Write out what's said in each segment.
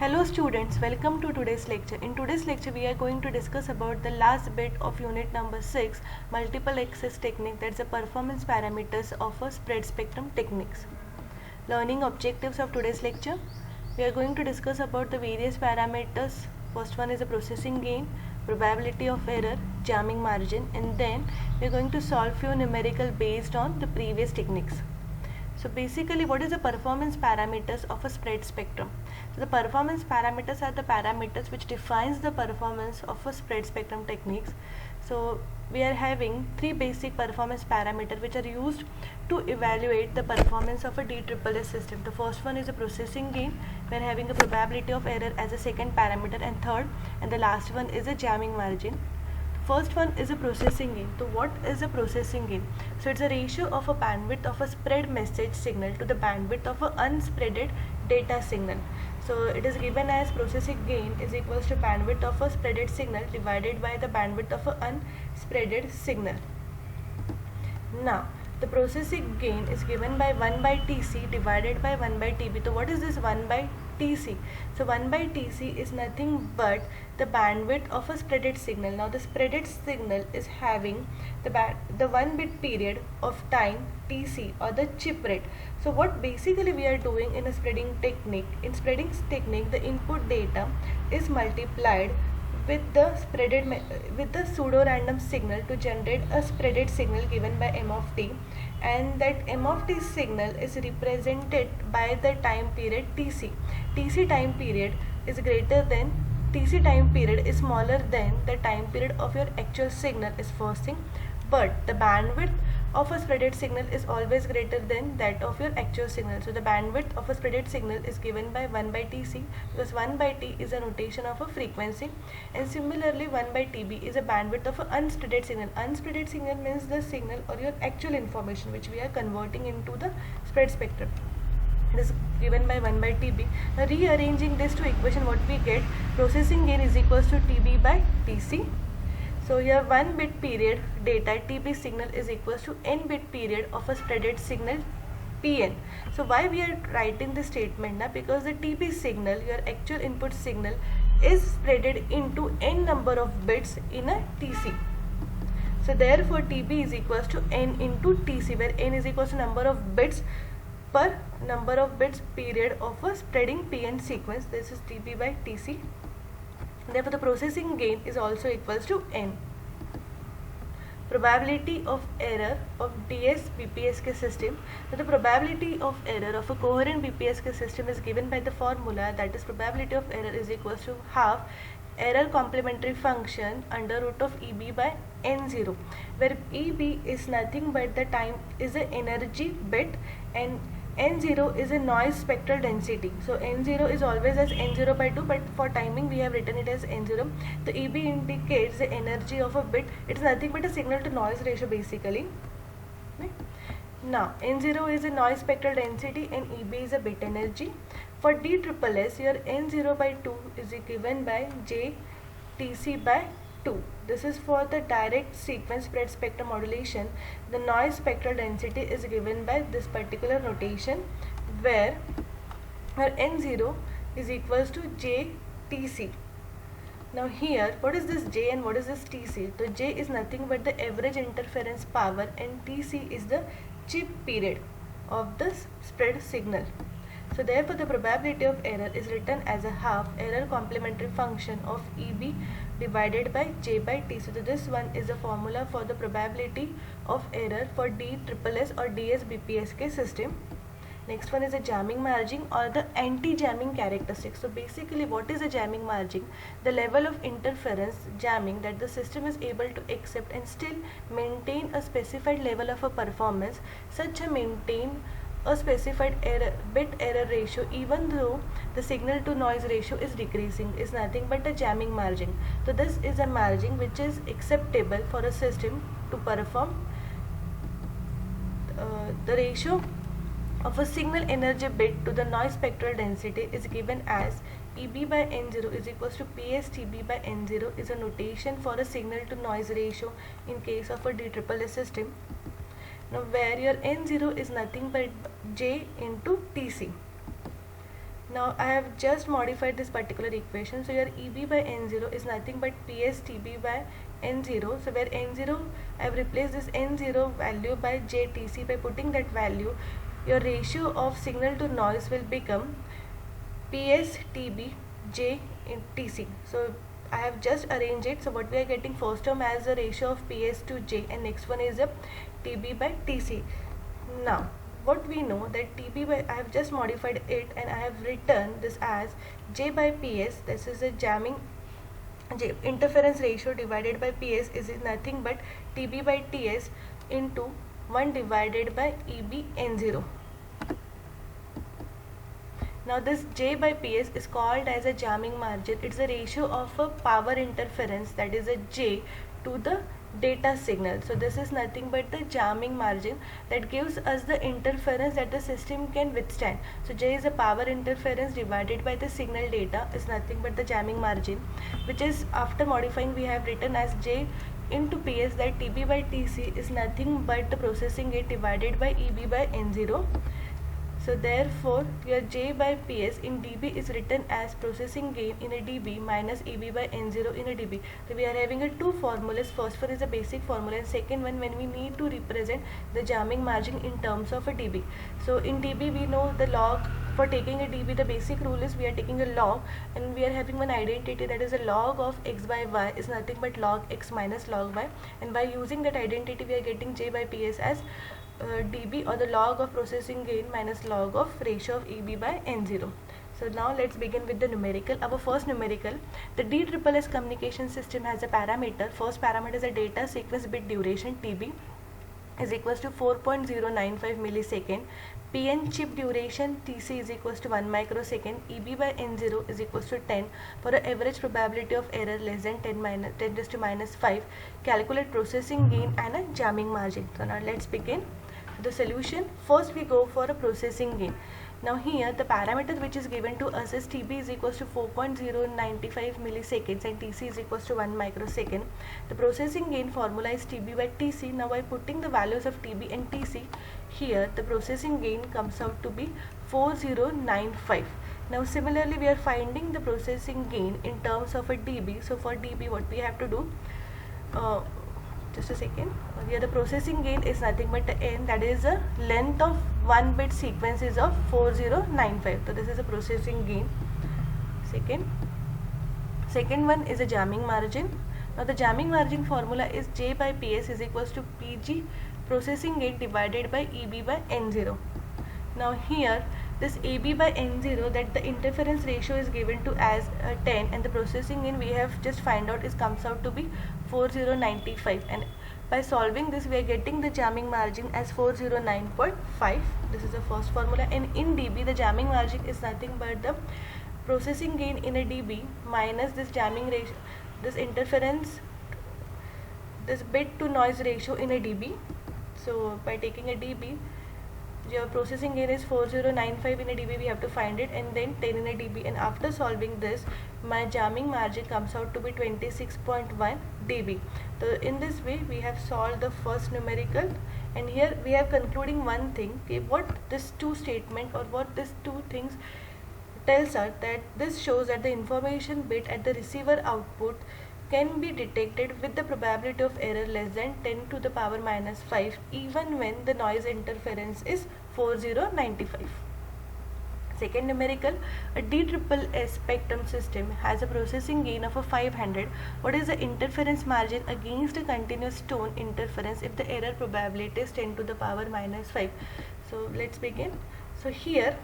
Hello students, welcome to today's lecture. In today's lecture we are going to discuss about the last bit of unit number 6, multiple access technique, that's the performance parameters of a spread spectrum techniques. Learning objectives of today's lecture. We are going to discuss about the various parameters. First one is the processing gain, probability of error, jamming margin, and then we are going to solve few numerical based on the previous techniques. So basically, what is the performance parameters of a spread spectrum? So the performance parameters are the parameters which defines the performance of a spread spectrum techniques. So we are having three basic performance parameters which are used to evaluate the performance of a DSSS system. The first one is the processing gain. We are having a probability of error as a second parameter, and third and the last one is a jamming margin. First one is a processing gain. So what is a processing gain? So it's a ratio of a bandwidth of a spread message signal to the bandwidth of a unspreaded data signal. So it is given as processing gain is equals to bandwidth of a spreaded signal divided by the bandwidth of a unspreaded signal. Now the processing gain is given by 1 by Tc divided by 1 by Tb. So what is this 1 by Tc? So 1 by Tc is nothing but the bandwidth of a spreaded signal. Now the spreaded signal is having the 1 bit period of time Tc, or the chip rate. So what basically we are doing in a spreading technique, the input data is multiplied with the pseudo random signal to generate a spreaded signal given by m of t, and that m of t signal is represented by the time period Tc. Tc time period is smaller than the time period of your actual signal is first thing, but the bandwidth of a spreaded signal is always greater than that of your actual signal. So the bandwidth of a spreaded signal is given by 1 by Tc, because 1 by T is a notation of a frequency, and similarly 1 by Tb is a bandwidth of an unspreaded signal. Unspreaded signal means the signal or your actual information which we are converting into the spread spectrum. It is given by 1 by Tb. Now rearranging this to equation, what we get, processing gain is equals to Tb by Tc. So here 1 bit period data Tb signal is equals to n bit period of a spreaded signal Pn. So why we are writing this statement now? Because the Tb signal, your actual input signal, is spreaded into n number of bits in a Tc. So therefore Tb is equals to n into Tc, where n is equals to number of bits per number of bits period of a spreading Pn sequence. This is Tb by Tc. Therefore the processing gain is also equals to n. Probability of error of DS-BPSK system. So the probability of error of a coherent BPSK system is given by the formula, that is probability of error is equals to half error complementary function under root of EB by N0, where EB is nothing but the time is the energy bit, and N0 is a noise spectral density. So N0 is always as N0 by 2, but for timing we have written it as N0. The EB indicates the energy of a bit. It is nothing but a signal to noise ratio basically. Right? Now N0 is a noise spectral density and EB is a bit energy. For DSSS, your N0 by 2 is given by JTC by 2. This is for the direct sequence spread spectrum modulation. The noise spectral density is given by this particular notation, where our N0 is equals to JTC. Now here, what is this J and what is this TC? So J is nothing but the average interference power, and TC is the chip period of the spread signal. So therefore the probability of error is written as a half error complementary function of EB divided by J by T. So this one is the formula for the probability of error for DSSS or DS-BPSK system. Next one is a jamming margin or the anti-jamming characteristic. So basically what is a jamming margin? The level of interference jamming that the system is able to accept and still maintain a specified level of a performance, such a maintain a specified bit error ratio even though the signal to noise ratio is decreasing, is nothing but a jamming margin. So this is a margin which is acceptable for a system to perform. The ratio of a signal energy bit to the noise spectral density is given as EB by N0 is equals to PSTB by N0, is a notation for a signal to noise ratio in case of a DSSS system. Now where your N0 is nothing but J into Tc. Now I have just modified this particular equation. So your EB by N0 is nothing but PS TB by N0. So where N0, I have replaced this N0 value by JTC. By putting that value, your ratio of signal to noise will become PS TB J in TC. So I have just arranged it. So what we are getting, first term as a ratio of PS to J, and next one is a TB by TC. Now what we know that TB by, I have just modified it and I have written this as J by PS. This is a jamming J interference ratio divided by PS is nothing but TB by TS into 1 divided by EB N0. Now this J by PS is called as a jamming margin. It's a ratio of a power interference, that is a J, to the data signal. So this is nothing but the jamming margin that gives us the interference that the system can withstand. So J is a power interference divided by the signal data is nothing but the jamming margin, which is, after modifying, we have written as J into PS, that TB by TC is nothing but the processing gate divided by EB by N0. So therefore your J by PS in dB is written as processing gain in a dB minus EB by N0 in a dB. So we are having a two formulas. First one is a basic formula, and second one when we need to represent the jamming margin in terms of a dB. So in dB we know the log. For taking a dB, the basic rule is we are taking a log, and we are having one identity, that is a log of x by y is nothing but log x minus log y, and by using that identity we are getting J by PS as dB, or the log of processing gain minus log of ratio of EB by N0. So now let's begin with the numerical. Our first numerical, the DSSS communication system has a parameter. First parameter is a data sequence bit duration TB is equals to 4.095 millisecond. PN chip duration TC is equals to 1 microsecond. EB by N0 is equals to 10 for an average probability of error less than 10 raised to minus 5. Calculate processing gain and a jamming margin. So now let's begin the solution. First we go for a processing gain. Now here the parameter which is given to us is TB is equals to 4.095 milliseconds and TC is equals to 1 microsecond. The processing gain formula is TB by TC. Now by putting the values of TB and TC here, the processing gain comes out to be 4095. Now similarly we are finding the processing gain in terms of a dB. So for dB what we have to do, just a second, here the processing gain is nothing but n, that is a length of 1 bit sequence is of 4095. So this is a processing gain. Second one is a jamming margin. Now the jamming margin formula is J by PS is equals to PG processing gain divided by EB by N0. Now here this AB by N0, that the interference ratio is given to as 10, and the processing gain we have just find out is comes out to be 4095, and by solving this we are getting the jamming margin as 409.5. This is the first formula, and in dB the jamming margin is nothing but the processing gain in a dB minus this jamming ratio, this interference, this bit to noise ratio in a dB. So by taking a dB, your processing gain is 4095 in a dB, we have to find it, and then 10 in a dB, and after solving this my jamming margin comes out to be 26.1 dB. So in this way we have solved the first numerical, and here we are concluding one thing, okay, what this two statement or what this two things tells us, that this shows that the information bit at the receiver output can be detected with the probability of error less than 10 to the power minus 5 even when the noise interference is 4095. Second numerical, a DSSS spectrum system has a processing gain of a 500. What is the interference margin against a continuous tone interference if the error probability is 10 to the power minus 5? So let's begin. So here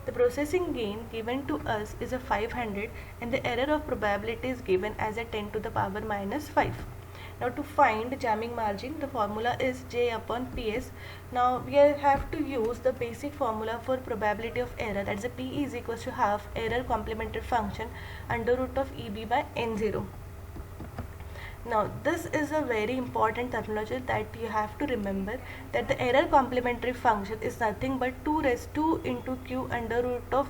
the processing gain given to us is a 500 and the error of probability is given as a 10 to the power minus 5. Now to find jamming margin, the formula is J upon PS. Now we have to use the basic formula for probability of error, that is a P is equals to half error complementary function under root of EB by N0. Now this is a very important terminology that you have to remember, that the error complementary function is nothing but 2 raised 2 into q under root of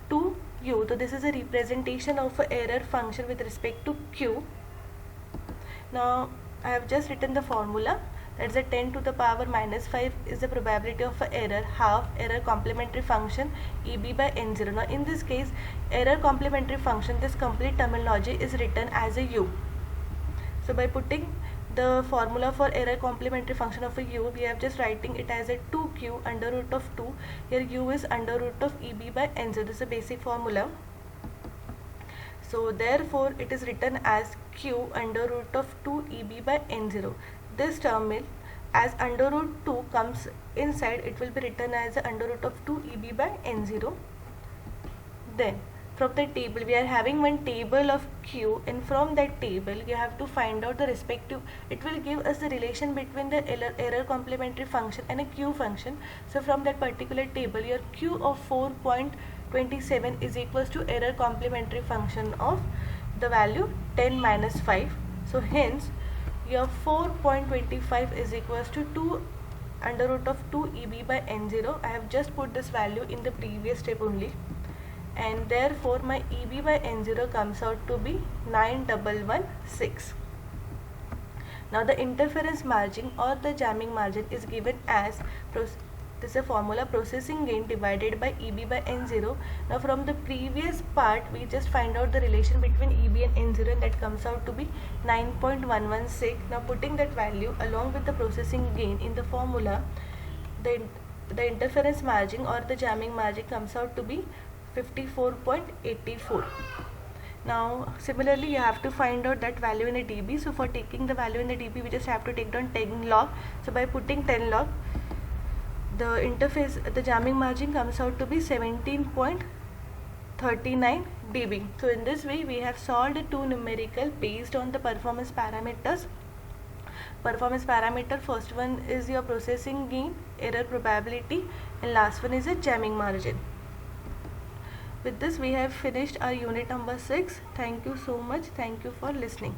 2u. So this is a representation of a error function with respect to q. Now I have just written the formula, that's a 10 to the power minus 5 is the probability of a error, half error complementary function EB by N0. Now in this case, error complementary function, this complete terminology is written as a U. So by putting the formula for error complementary function of a U, we have just writing it as a 2q under root of 2. Here U is under root of EB by N0. This is a basic formula. So therefore it is written as q under root of 2 EB by N0. This term will, as under root 2 comes inside, it will be written as under root of 2 EB by N0. Then from the table, we are having one table of q, and from that table you have to find out the respective, it will give us the relation between the error complementary function and a q function. So from that particular table, your q of 4.27 is equals to error complementary function of the value 10 minus 5. So hence your 4.25 is equals to 2 under root of 2 EB by N0. I have just put this value in the previous step only, and therefore my EB by N0 comes out to be 9116. Now the interference margin or the jamming margin is given as, this is a formula, processing gain divided by EB by N0. Now from the previous part, we just find out the relation between EB and N0, and that comes out to be 9.116. Now putting that value along with the processing gain in the formula, the interference margin or the jamming margin comes out to be 54.84. Now similarly you have to find out that value in a dB. So for taking the value in the dB, we just have to take down 10 log. So by putting 10 log, the jamming margin comes out to be 17.39 dB. So in this way we have solved a two numerical based on the performance parameters. Performance parameter, first one is your processing gain, error probability, and last one is a jamming margin. With this we have finished our unit number 6. Thank you so much. Thank you for listening.